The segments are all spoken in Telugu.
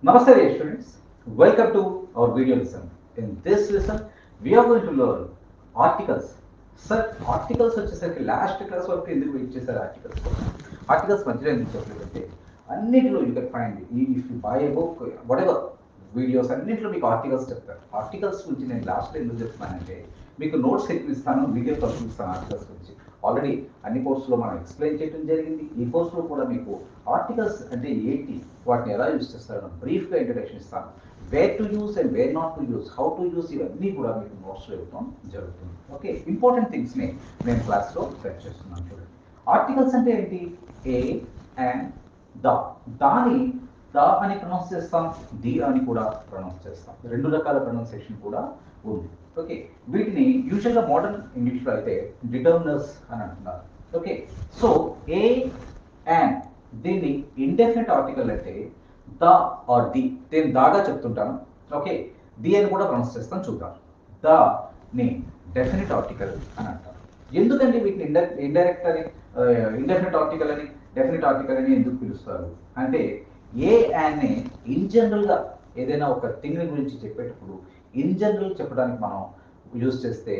Namaste dear students, welcome to our video lesson. In this lesson, we are going to learn articles. Sir, articles వచ్చేసరికి లాస్ట్ క్లాస్ వరకు ఎందుకు వెయిట్ చేశారు ఆర్టికల్స్ మధ్యలో ఎందుకు చెప్పలేదంటే అన్నింటిలో you can find if you by a book whatever videos అన్నింటిలో మీకు ఆర్టికల్స్ చెప్తారు. ఆర్టికల్స్ గురించి నేను లాస్ట్లో ఎందుకు చెప్తున్నానంటే మీకు నోట్స్ ఎక్కువ ఇస్తాను, వీడియో కలిసి ఇస్తాను ఆర్టికల్స్ గురించి. ఆల్రెడీ అన్ని కోర్సులో మనం ఎక్స్ప్లెయిన్ చేయడం జరిగింది. ఈ కోర్సులో కూడా మీకు ఆర్టికల్స్ అంటే ఏంటి, వాటిని ఎలా యూజ్ చేస్తారో బ్రీఫ్గా ఇంట్రడక్షన్ ఇస్తాను. Where to use and where not to use, how to use, ఇవన్నీ కూడా మీకు నోట్స్లో ఇవ్వడం జరుగుతుంది. ఓకే, ఇంపార్టెంట్ థింగ్స్ని నేను క్లాస్లో సెట్ చేస్తున్నాను. చూడండి, ఆర్టికల్స్ అంటే ఏంటి? ఏ అండ్ ద. దాని ద అని ప్రొనౌన్స్ చేస్తాం, ది అని కూడా ప్రొనౌన్స్ చేస్తాం. రెండు రకాల ప్రొనౌన్సియేషన్ కూడా ఉంది. ఓకే, వీటిని యూజువల్గా మోడర్న్ ఇంగ్లీష్లో అయితే డిటర్మినర్స్ అని అంటున్నారు. ఓకే, సో ఏ అండ్ దీన్ని ఇండెఫినెట్ ఆర్టికల్ అంటే ద ఆర్ ది, నేను దాగా చెప్తుంటాను. ఓకే, ది అని కూడా ప్రొనౌన్స్ చేస్తాను, చూద్దాం. ద ని డెఫినెట్ ఆర్టికల్ అని అంటారు. ఎందుకండి వీటిని ఇండైరెక్ట్ అని, ఇండెఫినెట్ ఆర్టికల్ అని, డెఫినెట్ ఆర్టికల్ అని ఎందుకు పిలుస్తారు అంటే, ఏ అండ్ ని ఇన్ జనరల్గా ఏదైనా ఒక థింగ్ గురించి చెప్పేటప్పుడు ఇన్ జనరల్ చెప్పడానికి మనం యూజ్ చేస్తే,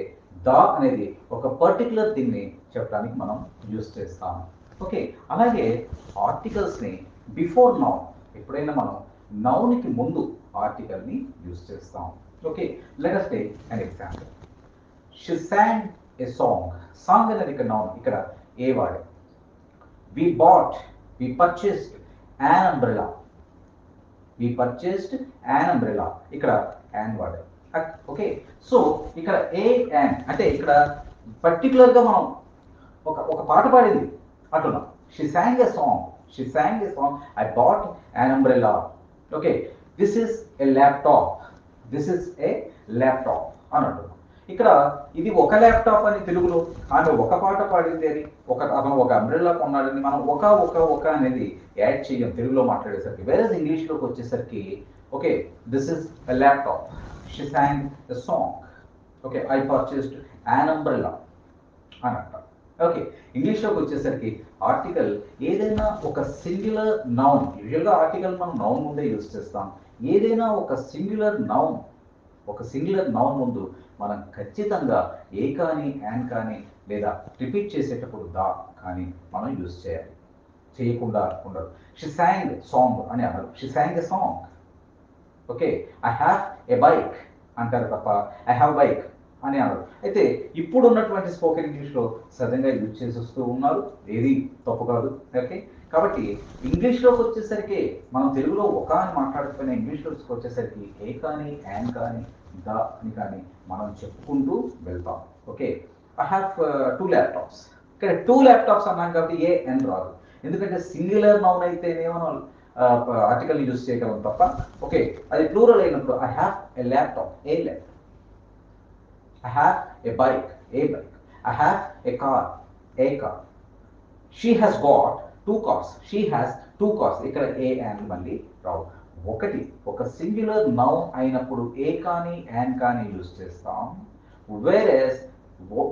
ద అనేది ఒక పర్టికులర్ థింగ్ని చెప్పడానికి మనం యూజ్ చేస్తాం. ఓకే, అలాగే ఆర్టికల్స్ని బిఫోర్ నౌన్, ఎప్పుడైనా మనం నౌన్కి ముందు ఆర్టికల్ని యూజ్ చేస్తాం. Okay, let us take an example. She sang a song. Song అనేది ఇక్కడ నౌన్, ఇక్కడ ఏ వాడే. We bought, we purchased an umbrella. We purchased an umbrella. ఇక్కడ an వాడే. ఓకే, సో ఇక్కడ ఏ అండ్ అంటే ఇక్కడ పర్టికులర్గా మనం ఒక పాట పాడింది అంటున్నాం. She song a song, she song a song, I bought an umbrella. Okay, this is a laptop, this is a laptop అని అంటున్నాం. ఇక్కడ ఇది ఒక ల్యాప్టాప్ అని తెలుగులో, ఆమె ఒక పాట పాడింది అని, అతను ఒక అంబ్రెల్లా కొన్నాడని మనం ఒక అనేది యాడ్ చేయం తెలుగులో మాట్లాడేసరికి. వేరే ఇంగ్లీష్లోకి వచ్చేసరికి okay, this is a laptop, she song a song, okay, I purchased an umbrella అని అంటాం. ఓకే, ఇంగ్లీష్లోకి వచ్చేసరికి ఆర్టికల్ ఏదైనా ఒక సింగులర్ నౌన్, యూజువల్గా ఆర్టికల్ మనం నౌన్ ముందే యూజ్ చేస్తాం. ఏదైనా ఒక సింగులర్ నౌన్ ముందు మనం ఖచ్చితంగా ఏ కానీ, యాన్ కానీ, లేదా రిపీట్ చేసేటప్పుడు దా కానీ మనం యూజ్ చేయాలి, చేయకుండా ఉండదు. షీ సాంగ్ సాంగ్ అని అన్నారు, she song a song. Okay, I have a bike అంటారు తప్ప ఐ హ్యావ్ బైక్ అని అన్నారు. అయితే ఇప్పుడు ఉన్నటువంటి స్పోకెన్ ఇంగ్లీష్లో సహజంగా యూజ్ చేసేస్తూ ఉన్నారు, ఏది తప్పు కాదు. ఓకే, కాబట్టి ఇంగ్లీష్లోకి వచ్చేసరికి మనం తెలుగులో ఒక అని మాట్లాడుతున్న ఇంగ్లీష్లోకి వచ్చేసరికి ఏ కానీ, యాన్ కానీ, ద అని కానీ మనం చెప్పుకుంటూ వెళ్తాం. Okay, I have 2 laptops. ఇక్కడ 2 ల్యాప్టాప్స్ అన్నాం కాబట్టి ఏ ఎన్ రాదు, ఎందుకంటే సింగులర్ నౌన్ అయితేనేమో ఆర్టికల్ యూజ్ చేయగలం తప్ప. ఓకే, అది ప్లూరల్ అయినప్పుడు I have a laptop, A laptop. I have a bike, a bike. I have a car, a car. She has got 2 cars, she has 2 cars. ఇక్కడ ఏ అండ్ మళ్ళీ రావు. ఒక సింగులర్ నౌన్ అయినప్పుడు ఏ కానీ, యాన్ కానీ యూజ్ చేస్తాం. వేరేస్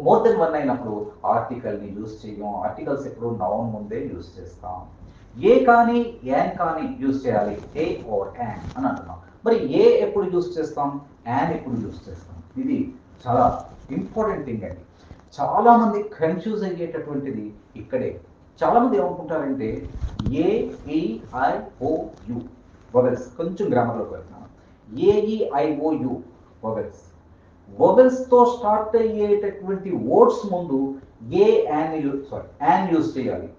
మోర్ దెన్ వన్ అయినప్పుడు ఆర్టికల్ని యూజ్ చేయం. ఆర్టికల్స్ ఎప్పుడు నౌన్ ముందే యూజ్ చేస్తాం. ఏ కానీ, యాన్ కానీ యూజ్ చేయాలి, ఏ ఆర్ యాన్ అని అంటున్నాం. మరి ఏ ఎప్పుడు యూజ్ చేస్తాం, యాన్ ఎప్పుడు యూజ్ చేస్తాం? ఇది చాలా ఇంపార్టెంట్ థింగ్ అండి. చాలామంది కన్ఫ్యూజ్ అయ్యేటటువంటిది ఇక్కడే. చాలామంది ఏమనుకుంటారంటే ఏఈఐఓయు వొవెల్స్, కొంచెం గ్రామర్లోకి వెళ్తున్నాను. ఏఈఐఓయు వొవెల్స్, వొవెల్స్తో స్టార్ట్ అయ్యేటటువంటి వర్డ్స్ ముందు ఏ యాన్ యూజ్ చేయాలి.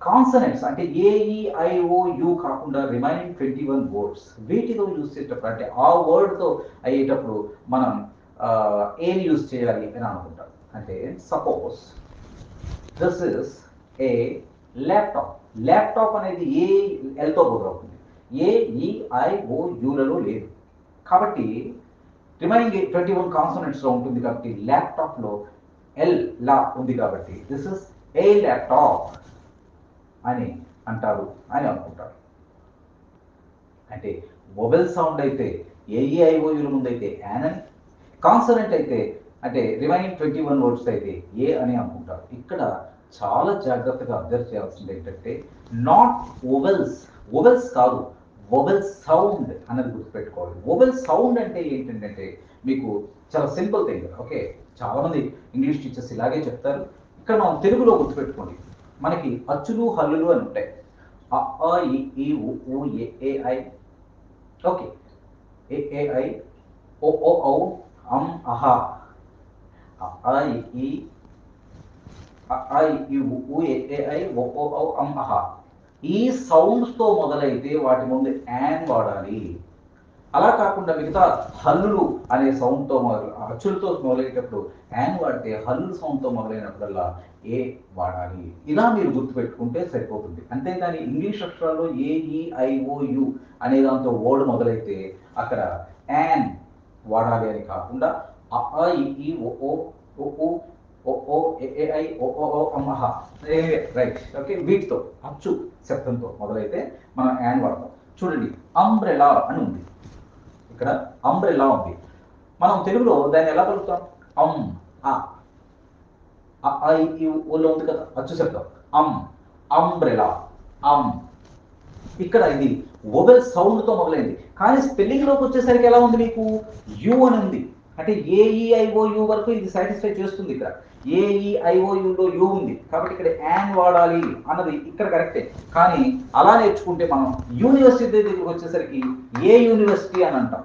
కాన్సనెంట్స్ అంటే ఏఈఐఓయు కాకుండా రిమైనింగ్ 21 వర్డ్స్ వీటితో యూజ్ చేసేటప్పుడు, అంటే ఆ వర్డ్తో అయ్యేటప్పుడు మనం ఏని యూజ్ చేయాలి అని అనుకుంటాం. అంటే suppose this is a laptop. Laptop అనేది ఏ ఎల్తో మొదలవుతుంది, ఏఈఐఓయులలో లేదు. కాబట్టి రిమైనింగ్ 21 కాన్సోనెంట్స్లో ఉంటుంది కాబట్టి ల్యాప్టాప్లో ఎల్ లా ఉంది కాబట్టి దిస్ ఇస్ ఏ ల్యాప్టాప్ అని అంటారు అని అనుకుంటారు. అంటే వొవెల్ సౌండ్ అయితే ఏఈఐఓయుల ముందు అయితే యాన్ అని, కాన్సనెంట్ అయితే అంటే రిమైనింగ్ 21 వర్డ్స్ అయితే ఏ అని అనుకుంటారు. ఇక్కడ చాలా జాగ్రత్తగా అబ్జర్వ్ చేయాల్సింది ఏంటంటే నాట్ ఓవెల్స్, ఓవెల్స్ కాదు, వొవెల్ సౌండ్ అన్నది గుర్తుపెట్టుకోవాలి. వొవెల్ సౌండ్ అంటే ఏంటంటే మీకు చాలా సింపుల్ థింగ్. ఓకే, చాలా మంది ఇంగ్లీష్ టీచర్స్ ఇలాగే చెప్తారు. ఇక్కడ మనం తెలుగులో గుర్తుపెట్టుకోండి. మనకి అచ్చులు హల్లులు అని ఉంటాయి. అ ఆ ఇ ఈ ఉ ఊ A I. Okay, A I O ఓ ఔ అం అహా. అ ఆ ఇ ఈ అ ఆ ఇ ఈ ఉ ఊ ఏ ఐ ఓ ఓ ఔ అం అహా. ఈ సౌండ్స్తో మొదలైతే వాటి ముందు యాన్ వాడాలి. అలా కాకుండా మిగతా హల్లులు అనే సౌండ్తో అచ్చులతో మొదలయ్యేటప్పుడు యాన్ వాడితే హల్లులు సౌండ్తో మొదలైనప్పుడల్లా ఏ వాడాలి. ఇలా మీరు గుర్తుపెట్టుకుంటే సరిపోతుంది. అంతేగాని ఇంగ్లీష్ అక్షరాల్లో AEIOU అనే దాంతో వర్డ్ మొదలైతే అక్కడ యాన్ వాడాలి అని కాకుండా అ ఆ ఇ ఈ ఓ ఓ ఓ ఊ ఓ ఓ ఏ ఐ ఓ ఓ ఓ అం అహా. రైట్. ఓకే, వీటితో అచ్చు శబ్దంతో మొదలైతే మనం యాన్ వాడతాం. చూడండి, అంబ్రెలా అని ఉంది. ఇక్కడ అంబ్రెలా ఉంది. మనం తెలుగులో దాన్ని ఎలా పలుకుతాం? ఓలో ఉంది కదా అచ్చు శబ్దం. అంబ్రెలా. ఇక్కడ ఇది వొవెల్ సౌండ్తో మొదలైంది. కానీ స్పెల్లింగ్లోకి వచ్చేసరికి ఎలా ఉంది మీకు? యు అని ఉంది. అంటే AEIOU వరకు ఇది సాటిస్ఫై చేస్తుంది. ఇక్కడ AEIOUలో యు ఉంది కాబట్టి ఇక్కడ యాన్ వాడాలి అన్నది ఇక్కడ కరెక్టే. కానీ అలా నేర్చుకుంటే మనం యూనివర్సిటీ దగ్గరికి వచ్చేసరికి ఏ యూనివర్సిటీ అని అంటాం.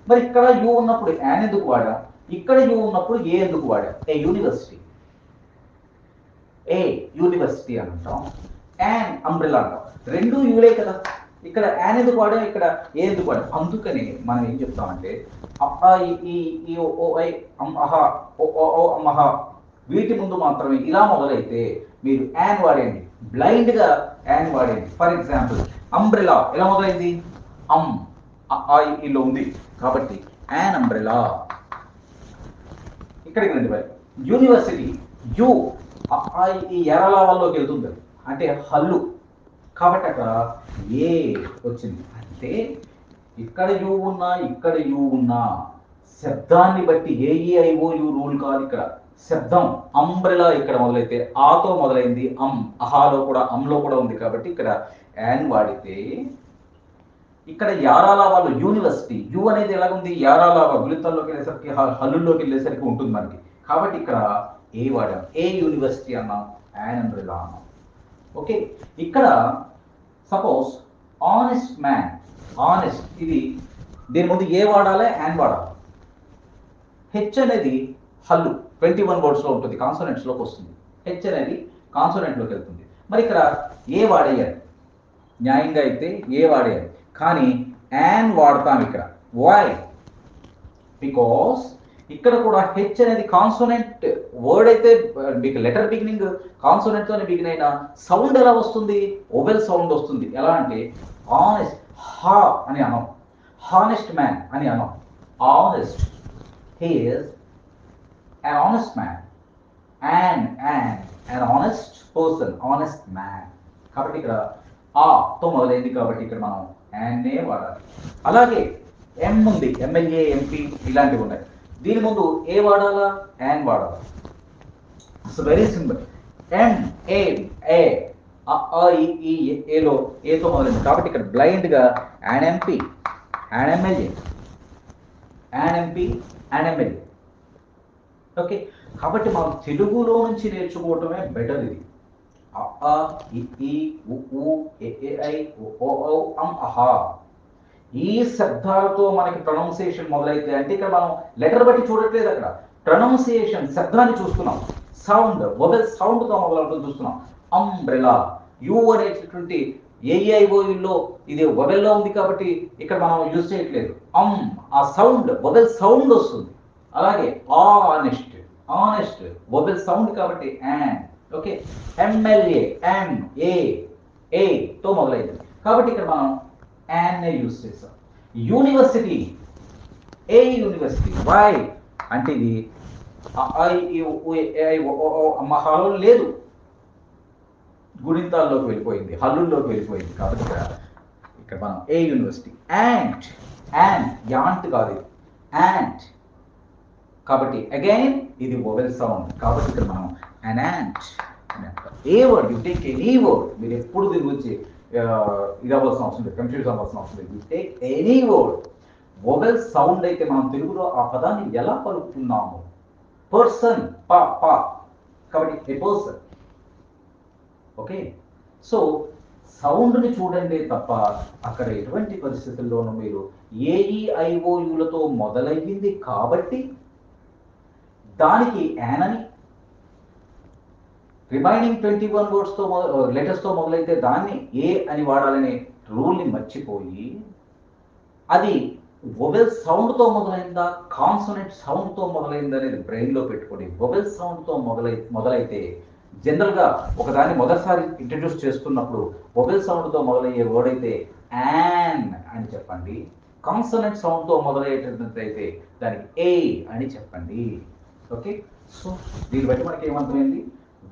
మరి ఇక్కడ యు ఉన్నప్పుడు యాన్ ఎందుకు వాడాం? ఇక్కడ యు ఉన్నప్పుడు ఏ ఎందుకు వాడాం? ఏ యూనివర్సిటీ అని అంటాం. యాన్ అంబ్రెలా అంటాం. రెండు యూలే కదా. ఇక్కడ యాన్ ఎందుకు వాడాం, ఇక్కడ ఏ ఎందుకు వాడాం? అందుకని మనం ఏం చెప్తామంటే అ ఈ ఓ ఐ అం అహా ఓ ఓ ఓ అం అహా వీటి ముందు మాత్రమే ఇలా మొదలైతే మీరు యాన్ వాడండి. బ్లైండ్గా యాన్ వాడండి. ఫర్ ఎగ్జాంపుల్, అంబ్రెలా ఎలా మొదలైంది? ఈలో ఉంది కాబట్టి యాన్ అంబ్రెలా. ఇక్కడికి రండి. మరి యూనివర్సిటీ యు ఈ ఎరలావల్లోకి వెళ్తుంది అంటే హల్లు కాబట్టి అక్కడ ఏ వచ్చింది. అంటే ఇక్కడ యు ఉన్నా ఇక్కడ యు ఉన్నా శబ్దాన్ని బట్టి AEIOU రూల్ కాదు. ఇక్కడ శబ్దం అంబ్రెలా ఇక్కడ మొదలైతే ఆతో మొదలైంది. అహాలో కూడా అంలో కూడా ఉంది కాబట్టి ఇక్కడ యాన్ వాడితే ఇక్కడ యారాలావాలో యూనివర్సిటీ యు అనేది ఎలాగుంది? యారాలావా గుళితాల్లోకి వెళ్ళేసరికి హల్లుల్లోకి వెళ్ళేసరికి ఉంటుంది మనకి. కాబట్టి ఇక్కడ ఏ వాడాం. ఏ యూనివర్సిటీ అన్నాం, యాన్ అంబ్రెలా అన్నాం. ఓకే, ఇక్కడ సపోజ్ ఆనెస్ట్ మ్యాన్. ఆనెస్ట్ ఇది దీని ముందు ఏ వాడాలి, యాన్ వాడాలి. హెచ్ అనేది హల్లు 21 వర్డ్స్లో ఉంటుంది, కాన్సోనెంట్స్లోకి వస్తుంది. హెచ్ అనేది కాన్సోనెంట్లోకి వెళ్తుంది. మరి ఇక్కడ ఏ వాడేయాలి, న్యాయంగా అయితే ఏ వాడేయాలి. కానీ యాన్ వాడతాం ఇక్కడ. వై? బికాస్ ఇక్కడ కూడా హెచ్ అనేది కాన్సోనెంట్ వర్డ్ అయితే మీకు లెటర్ బిగినింగ్ కాన్సోనెంట్తోనే బిగిన్ అయిన సౌండ్ ఎలా వస్తుంది? వొవెల్ సౌండ్ వస్తుంది. ఎలా అంటే ఆనెస్ట్ హా అని అనం, హానెస్ట్ మ్యాన్ అని అనం. Honest, he is an honest man, an honest person, honest man. కాబట్టి ఇక్కడ తో మొదలైంది కాబట్టి ఇక్కడ మనం యాన్నే వాడాలి. అలాగే ఎం ఉంది, MLA MP ఇలాంటివి ఉన్నాయి. దీని ముందు ఏ వాడాలా, యాన్ వాడాలా. It's very simple. ఏలో ఏతో మొదలైంది కాబట్టి ఇక్కడ బ్లైండ్గా an MP, an MLA, an MP, an MLA. Okay, కాబట్టి మనం తెలుగులో నుంచి నేర్చుకోవటమే బెటర్. ఇది అ ఈ ఉ ఏ ఐ ఓ ఓ అం అహా ఈ శబ్దాలతో మనకి ప్రొనౌన్సియేషన్ మొదలైతే అంటే ఇక్కడ మనం లెటర్ బట్టి చూడట్లేదు, అక్కడ ప్రొనౌన్సియేషన్ శబ్దాన్ని చూస్తున్నాం. సౌండ్ వొవెల్ సౌండ్తో మొదలవుతుంది చూస్తున్నాం. అంబ్రెలా యు అనేటటువంటి AEIOUలో ఇది వొవెల్లో ఉంది కాబట్టి ఇక్కడ మనం యూజ్ చేయట్లేదు. ఆ సౌండ్ వొవెల్ సౌండ్ వస్తుంది. అలాగే ఆనెస్ట్ వొవెల్ సౌండ్ కాబట్టి యాన్. ఓకే, MLA ఏ తో మొదలైంది కాబట్టి ఇక్కడ మనం యాన్ యూజ్ చేస్తాం. University A university. వై అంటే ఇది హాలో లేదు, గుణితాల్లోకి వెళ్ళిపోయింది, హల్లుల్లోకి వెళ్ళిపోయింది కాబట్టి ఇక్కడ మనం ఏ యూనివర్సిటీ. యాంట్ యాంట్ కాదు, ఇది యాంట్ కాబట్టి అగైన్ ఇది వొవెల్ సౌండ్ కాబట్టి ఇక్కడ మనం an ant అని అంటాం. A word you take any word, మీరు ఎప్పుడు దీని గురించి ఇది అవ్వాల్సిన అవసరం లేదు, కన్ఫ్యూజ్ అవ్వాల్సిన అవసరం లేదు. Take any word, vowel sound అయితే మనం తెలుగులో ఆ పదాన్ని ఎలా పలుకుతున్నాము? పర్సన్, పా పా, కాబట్టి ఏ పర్సన్. ఓకే, సో సౌండ్ని చూడండి తప్ప అక్కడ ఎటువంటి పరిస్థితుల్లోనూ మీరు ఏఈఐఓయులతో మొదలయ్యింది కాబట్టి దానికి యాన్ అని, రిమైనింగ్ 21 వర్డ్స్తో లెటర్స్తో మొదలైతే దాన్ని ఏ అని వాడాలనే రూల్ని మర్చిపోయి అది వొవెల్ సౌండ్తో మొదలైందా కాన్సోనెంట్ సౌండ్తో మొదలైందా అనేది బ్రెయిన్లో పెట్టుకొని వొవెల్ సౌండ్తో మొదలైతే జనరల్గా ఒకదాన్ని మొదటిసారి ఇంట్రడ్యూస్ చేస్తున్నప్పుడు వొవెల్ సౌండ్తో మొదలయ్యే వర్డ్ అయితే యాన్ అని చెప్పండి. కాన్సోనెంట్ సౌండ్తో మొదలయ్యేటట్లయితే దానికి ఏ అని చెప్పండి. ఓకే, సో దీన్ని బట్టి మనకి ఏమర్థమైంది?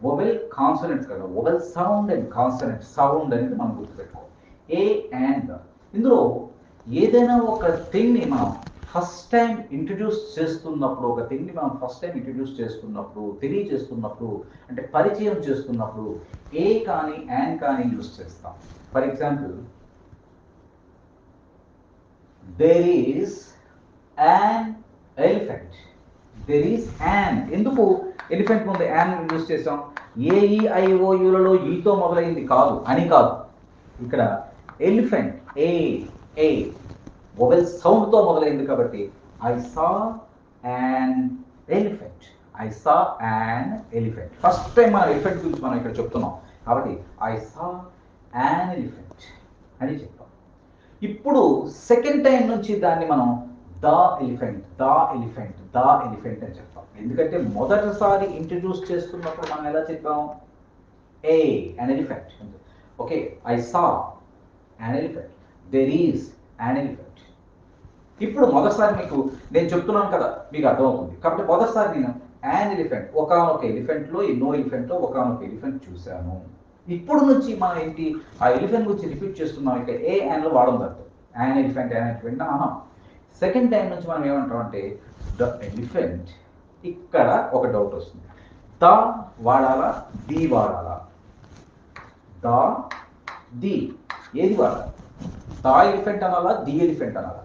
వొవెల్ కాన్సోనెంట్స్ కదా, vowel sound and consonant sound అనేది మనం గుర్తుపెట్టుకోవాలి. ఏ అండ్ ఇందులో ఏదైనా ఒక థింగ్ని మనం ఫస్ట్ టైం ఇంట్రడ్యూస్ చేస్తున్నప్పుడు, ఒక థింగ్ని మనం ఫస్ట్ టైం ఇంట్రడ్యూస్ చేస్తున్నప్పుడు, తెలియజేస్తున్నప్పుడు, అంటే పరిచయం చేస్తున్నప్పుడు ఏ కానీ యాన్ కానీ యూజ్ చేస్తాం. For example, there is an elephant. There is an, ఎందుకు ఎలిఫెంట్ ముందు యాన్ యూజ్ చేసాం? ఏఈఐఓయులలో ఈతో మొదలైంది కాదు, అని కాదు. ఇక్కడ ఎలిఫెంట్ ఏ ఏ వొవెల్ సౌండ్తో మొదలైంది కాబట్టి I saw an elephant. I saw an elephant. First time మన ఎలిఫెంట్ గురించి మనం ఇక్కడ చెప్తున్నాం కాబట్టి ఐ సా యాన్ ఎలిఫెంట్ అని చెప్తాం. ఇప్పుడు సెకండ్ టైం నుంచి దాన్ని మనం the elephant, the elephant, the elephant అని చెప్తాం. ఎందుకంటే మొదటిసారి ఇంట్రడ్యూస్ చేస్తున్నప్పుడు మనం ఎలా చెప్పాం? A an elephant. Okay, I saw an elephant, there is an elephant. ఇప్పుడు మొదటిసారి మీకు నేను చెప్తున్నాను కదా, మీకు అర్థమవుతుంది కాబట్టి మొదటిసారి నేను యాన్ ఎలిఫెంట్, ఒకనొక ఎలిఫెంట్లో ఎన్నో ఎలిఫెంట్లో ఒకనొక ఎలిఫెంట్ చూశాను. ఇప్పుడు నుంచి మనం ఏంటి ఆ ఎలిఫెంట్ గురించి రిపీట్ చేస్తున్నాం. ఇక్కడ ఏ యాన్లో వాడడం కాదు, యాన్ ఎలిఫెంట్ యాన్ ఎలిఫెంట్ అన్నాం. సెకండ్ టైం నుంచి మనం ఏమంటాం అంటే ద ఎలిఫెంట్. ఇక్కడ ఒక డౌట్ వస్తుంది, ద వాడాలా ది వాడాలా? ద ది ఏది వాడాలి? ద ఎలిఫెంట్ అనాలా ది ఎలిఫెంట్ అనాలా?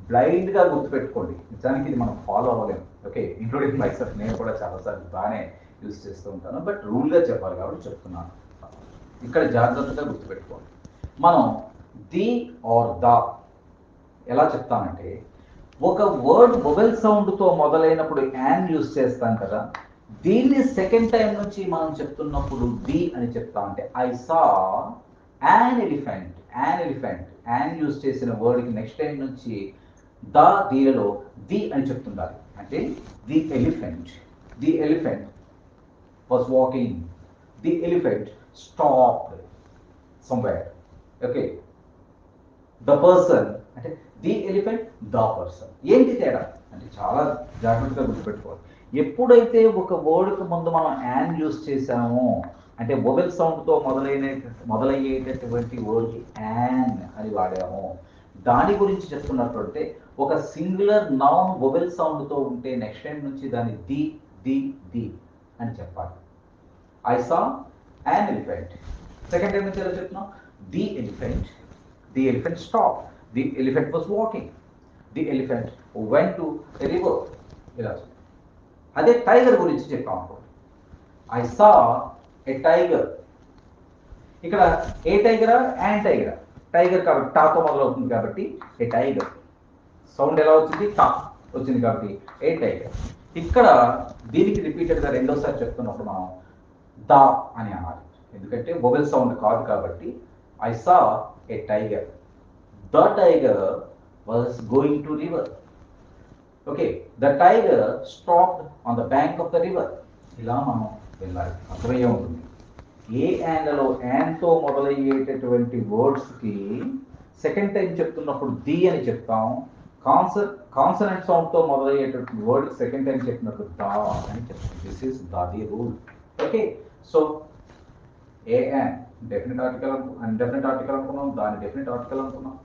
బ్లైండ్గా గుర్తుపెట్టుకోండి, నిజానికి ఇది మనం ఫాలో అవ్వలేము. ఓకే, ఇంక్లూడింగ్ మైసెల్ఫ్, నేను కూడా చాలాసార్లు బాగానే యూజ్ చేస్తూ ఉంటాను, బట్ రూల్గా చెప్పాలి కాబట్టి చెప్తున్నాను. ఇక్కడ జాగ్రత్తగా గుర్తుపెట్టుకోండి. మనం ది ఆర్ ద ఎలా చెప్తానంటే, ఒక వర్డ్ వొవెల్ సౌండ్తో మొదలైనప్పుడు యాన్ యూజ్ చేస్తాం కదా, దీన్ని సెకండ్ టైం నుంచి మనం చెప్తున్నప్పుడు ది అని చెప్తాం. అంటే I saw an elephant. An elephant, an use చేసిన వర్డ్కి నెక్స్ట్ టైం నుంచి ద దీనిలో ది అని చెప్తుండాలి. అంటే the elephant was walking, the elephant stopped somewhere. Okay, the person అంటే ది ఎలిఫెంట్, ద పర్సన్. ఏంటి తేడా అంటే చాలా జాగ్రత్తగా గుర్తుపెట్టుకోవాలి. ఎప్పుడైతే ఒక వర్డ్కి ముందు మనం యాన్ యూజ్ చేసామో, అంటే వొవెల్ సౌండ్తో మొదలయ్యేటటువంటి వర్డ్కి యాన్ అని వాడామో, దాని గురించి చెప్తున్నట్టుంటే ఒక సింగులర్ నౌన్ వొవెల్ సౌండ్తో ఉంటే నెక్స్ట్ టైం నుంచి దాన్ని ది ది ది అని చెప్పాలి. I saw an elephant. Second time నుంచి ఎలా చెప్తున్నాం? The elephant stop, the elephant was walking, the elephant went to a river. ఇలా అదే టైగర్ గురించి చెప్పాం అనుకోండి, ఐ సా ఏ టైగర్. ఇక్కడ ఏ టైగరా యాన్ టైగరా? టైగర్ కాబట్టి టాతో మొదలవుతుంది కాబట్టి ఏ టైగర్. సౌండ్ ఎలా వచ్చింది? టా వచ్చింది కాబట్టి ఏ టైగర్. ఇక్కడ దీనికి రిపీటెడ్గా రెండోసారి చెప్తున్నప్పుడు మనం దా అని అనాలి, ఎందుకంటే వొవెల్ సౌండ్ కాదు కాబట్టి. I saw a tiger, the tiger was going to river. Okay, the tiger stopped on the bank of the river. ఇలా మనం వెళ్ళాలి, అర్థమయ్యే ఉంటుంది. ఏ యాన్లలో యాన్తో మొదలయ్యేటటువంటి వర్డ్స్కి సెకండ్ టైం చెప్తున్నప్పుడు ది అని చెప్తాం. కాన్సనెంట్ సౌండ్తో మొదలయ్యేటటువంటి వర్డ్ సెకండ్ టైం చెప్పినప్పుడు దా అని చెప్తాం. This is the rule. Okay, so a an definite article indefinite article అనుకున్నాం, దాని డెఫినెట్ ఆర్టికల్ అనుకున్నాం.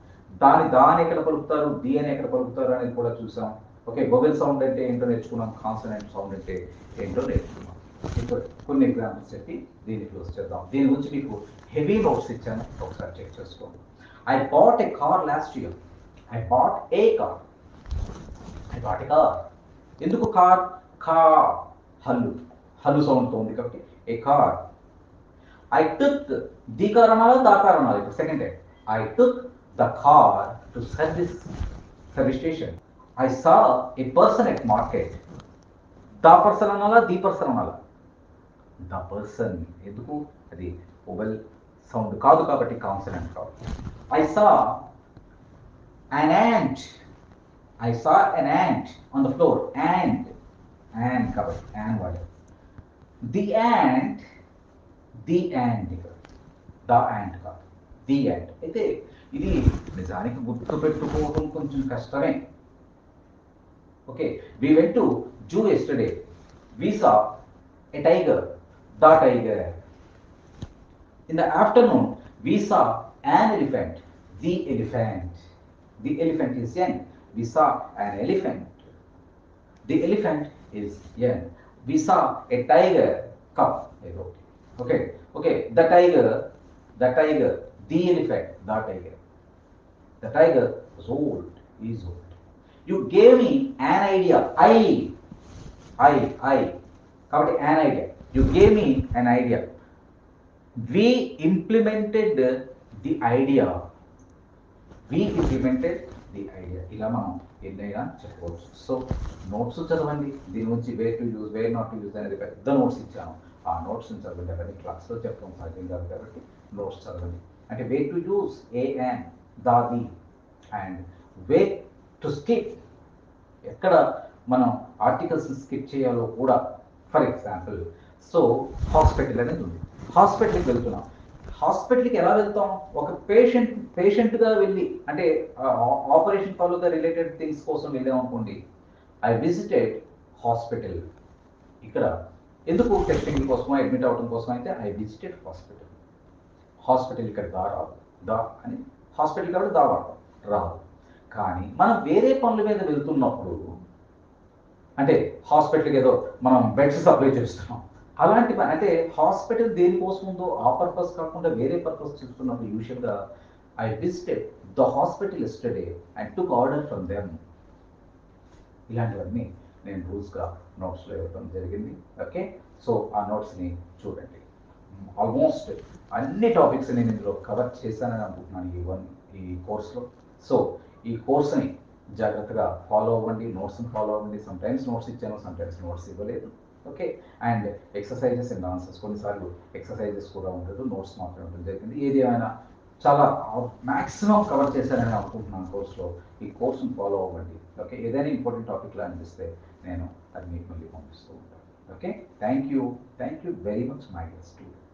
దాని ఎక్కడ పలుకుతారు, ది అని ఎక్కడ పలుకుతారు అనేది కూడా చూసాం. ఓకే, వొవెల్ సౌండ్ అంటే ఏంటో నేర్చుకున్నాం, కాన్సనెంట్ సౌండ్ అంటే ఏంటో నేర్చుకున్నాం. ఇప్పుడు కొన్ని ఎగ్జాంపుల్స్ చెప్పి దీన్ని క్లోజ్ చేద్దాం. దీని గురించి మీకు హెవీ నోట్స్ ఇచ్చాను, ఒకసారి చెక్ చేసుకోండి. I bought a car last year. I bought a car. I bought a car. ఎందుకు కార్? కార్ హల్లు సౌండ్తో ఉంది కాబట్టి a car. I took the car అనాలి, దా కార్ అనాలి. ఇప్పుడు second time I took the car to service station. I saw a person at market. The person అనాలా, ది పర్సన్ అనాలా? The person. ఎందుకు? అది ఓవెల్ సౌండ్ కాదు కాబట్టి కాన్సనెంట్ కాదు. I saw an ant. I saw an ant on the floor. Ant కాబట్టి and వాడారు. The ant the ant కాదు, the ant. అయితే ఇది నిజానికి గుర్తు పెట్టుకోవడం కొంచెం కష్టమే. Okay, we went to zoo yesterday. We saw a tiger. The tiger. In the afternoon we saw an elephant. The elephant. The elephant is young. We saw an elephant. The elephant is young. We saw a tiger cub. Okay. The tiger. The elephant. The tiger. The tiger was old. He is old. You gave me an idea. కాబట్టి an idea. You gave me an idea. We implemented the idea. ఇలా మనం ఎన్నైనా చెప్పవచ్చు. సో నోట్స్ చదవండి. దీని నుంచి where to use, where not to use అనేది పెద్ద నోట్స్ ఇచ్చాను. ఆ నోట్స్ చదవండి. అవన్నీ క్లాస్లో చెప్పడం సాధ్యం కాదు కాబట్టి నోట్స్ చదవండి. అంటే way to use a and the and way to skip, ఎక్కడ మనం ఆర్టికల్స్ స్కిప్ చేయాలో కూడా. ఫర్ ఎగ్జాంపుల్, సో హాస్పిటల్ అనేది ఉంది. హాస్పిటల్కి వెళ్తున్నాం. హాస్పిటల్కి ఎలా వెళ్తాం? ఒక పేషెంట్గా వెళ్ళి, అంటే ఆపరేషన్ తాలూకా రిలేటెడ్ థింగ్స్ కోసం వెళ్ళామనుకోండి. I visited hospital. ఇక్కడ ఎందుకు? టెస్టింగ్ కోసమో అడ్మిట్ అవ్వడం కోసం అయితే ఐ విజిటెడ్ హాస్పిటల్. ఇక్కడ దా రాదు, దా అని హాస్పిటల్ కాబట్టి దా వాడతాం, రాదు. కానీ మనం వేరే పనుల మీద వెళ్తున్నప్పుడు, అంటే హాస్పిటల్కి ఏదో మనం బెడ్స్ సప్లై చేస్తున్నాం, అలాంటి పని, అంటే హాస్పిటల్ దేనికోసం ఉందో ఆ పర్పస్ కాకుండా వేరే పర్పస్ చూస్తున్నప్పుడు యూజువల్గా I visited the hospital yesterday and took order from them. ఇలాంటివన్నీ నేను రూల్స్గా నోట్స్లో ఇవ్వడం జరిగింది. ఓకే, సో ఆ నోట్స్ని చూడండి. ఆల్మోస్ట్ అన్ని టాపిక్స్ నేను ఇందులో కవర్ చేశానని అనుకుంటున్నాను ఈ కోర్స్లో. సో ఈ కోర్స్ని జాగ్రత్తగా ఫాలో అవ్వండి, నోట్స్ని ఫాలో అవ్వండి. సమ్టైమ్స్ నోట్స్ ఇచ్చాను, సమ్టైమ్స్ నోట్స్ ఇవ్వలేదు. Okay, and exercises and answers, కొన్నిసార్లు ఎక్సర్సైజెస్ కూడా ఉండదు, నోట్స్ మాత్రమే ఉండడం జరిగింది. ఏది ఏమైనా చాలా మ్యాక్సిమం కవర్ చేశానని అనుకుంటున్నాను కోర్స్లో. ఈ కోర్సును ఫాలో అవ్వండి. ఓకే, ఏదైనా ఇంపార్టెంట్ టాపిక్లా అనిపిస్తే నేను అది మీకు మళ్ళీ పంపిస్తూ ఉంటాను. Okay, thank you very much my dear student.